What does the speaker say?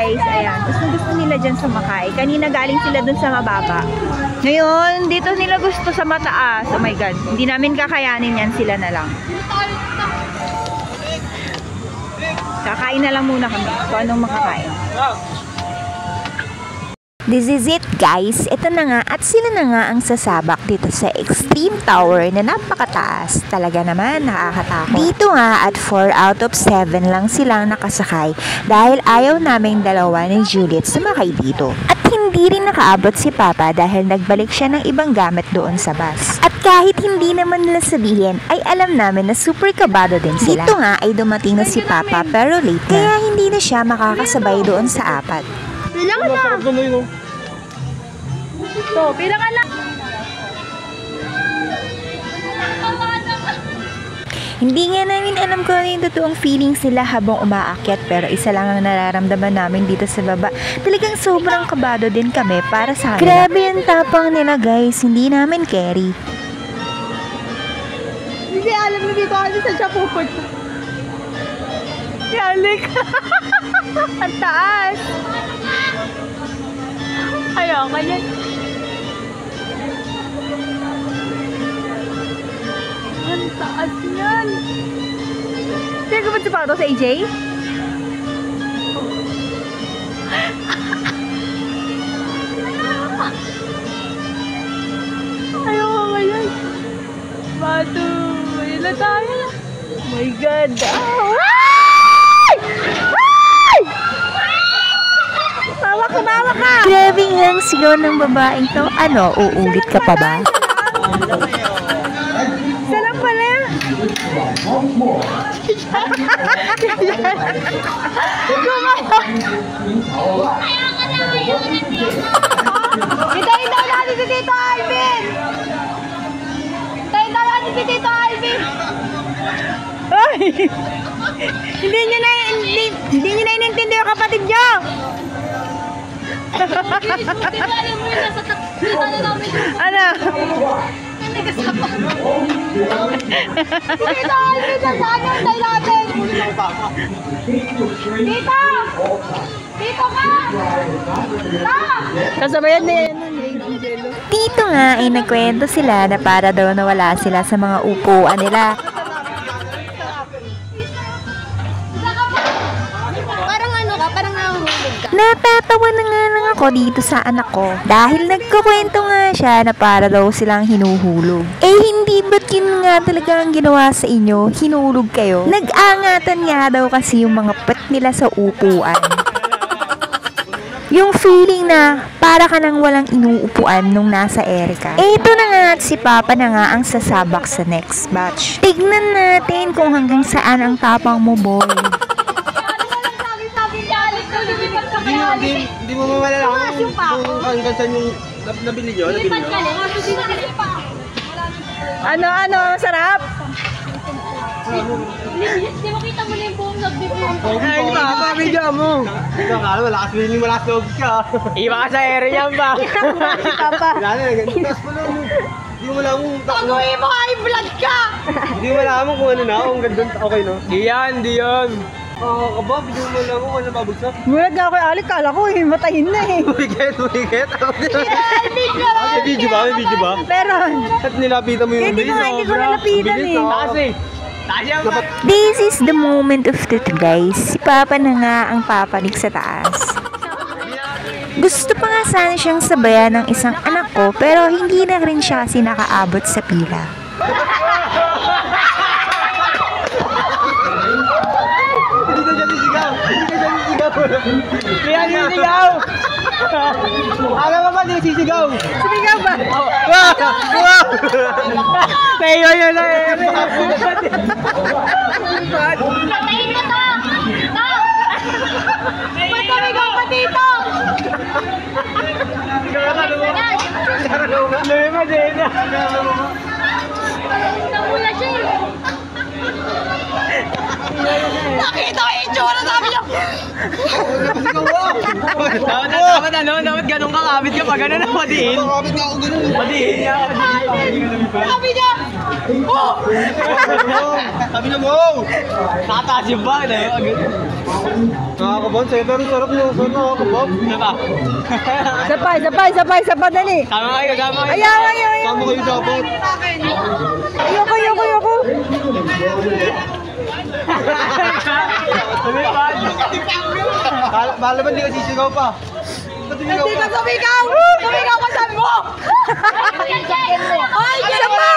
guys. Ayan. Gusto nila dyan sumakay. Kanina galing sila dun sa mababa. Ngayon, dito nila gusto sa mataas. Oh my God. Hindi namin kakayanin yan. Sila na lang. Kakain na lang muna kami. Kung anong makakain. This is it guys, ito na nga at sila na nga ang sasabak dito sa Extreme Tower na napakataas. Talaga naman nakakatakot. Dito nga at 4 out of 7 lang silang nakasakay dahil ayaw naming dalawa ni Juliet sumakay dito. At hindi rin nakaabot si Papa dahil nagbalik siya ng ibang gamit doon sa bus. At kahit hindi naman nila sabihin ay alam namin na super kabado din sila. Dito nga ay dumating na si Papa pero late na. Kaya hindi na siya makakasabay doon sa apat. Bilangan na! Ito, bilangan na! Hindi nga namin alam kung ano yung totoong feelings nila habang umaakyat pero isa lang ang nararamdaman namin dito sa baba. Talagang sobrang kabado din kami para sa kanila. Grabe yung tapang nila guys, hindi namin carry. Hindi alam na dito ano sa siya pupunta. Yalik! Ang taas! Ayaw ka yan. Ang taas yan. Sino ka ba si Pato? Sa AJ? Ayaw ka yan. Pato, ayun na tayo. Oh my God. Oh. Tawa ka! Grabe nga ang sigaw ng babaeng to. Ano, uulit ka pa ba? Sarap pala! Hintayin daw natin si Tito Alvin! Hintayin daw natin si Tito Alvin! Ay! Hindi nyo na inintindi yung kapatid nyo! Ano? Dito! Dito! Saan yung tayo natin? Dito! Dito ka! Kasabayan na yan. Dito nga ay nagkwento sila na para daw nawala sila sa mga upuan nila. Natatawa na nga lang ako dito sa anak ko dahil nagkukwento nga siya na para daw silang hinuhulog. Eh hindi ba't yun nga talaga ang ginawa sa inyo? Hinulog kayo? Nag-angatan nga daw kasi yung mga pet nila sa upuan. Yung feeling na para ka nang walang inuupuan nung nasa Erica. Eh ito na nga at si Papa na nga ang sasabak sa next batch. Tignan natin kung hanggang saan ang tapang mo, boy. Hindi mo malalaman kung hanggang saan yung nabili nyo. Ano? Sarap? Hindi mo kita mo na yung buong nagbibigay. Ay, di ba? Pamilya mo. Ito, akala malakas feeling, malakas loob ka. Iba ka sa ere yan ba? Papa. Lalo, ganito. Tapos pala mo. Hindi mo malaman kung Pag-uwi mo ka, i-vlog ka! Hindi mo malaman kung ano na, kung gandun. Okay, no? Di yan. Kaba, hindi mo malaman kung ano mabagsak. Mulag nga ako, Alec, kala ko matayin na eh. Umiget. May video ba? Meron. At nilapitan mo yung Hindi ko nalapitan eh. Kasi, This is the moment of truth guys. Si Papa na nga ang papanik sa taas. Gusto pa nga sana siyang sabayan ng isang anak ko pero hindi na rin siya kasi nakaabot sa pila. Hindi ka dyan sisigaw. Kaya sisigaw. Alam mo ba, hindi sisigaw. Sinigaw ba? Wow! Tayo yun na eh. Patayin mo to! Matamigaw pa dito! Lima din. Namula siya eh. Nakita ko yung itsura, sabi niya! Dapat ganun ka, kapit ka pa ganun na madiin. Kapit nga ako ganun. Madiin niya. Sabi niya! Sabi na mo! Nakataas yung bag na yun. Nakakabon sa'yo, pero sarap nyo. Sarap nakakabon. Diba? Sabay, dali. Sama kayo, sama kayo. Ayaw. Sama kayo dapat. Ayoko. Lumipad. Bala ba hindi ka sisigaw pa? Hindi ka sumigaw! Sumigaw ka sabi mo! Ay, isa pa!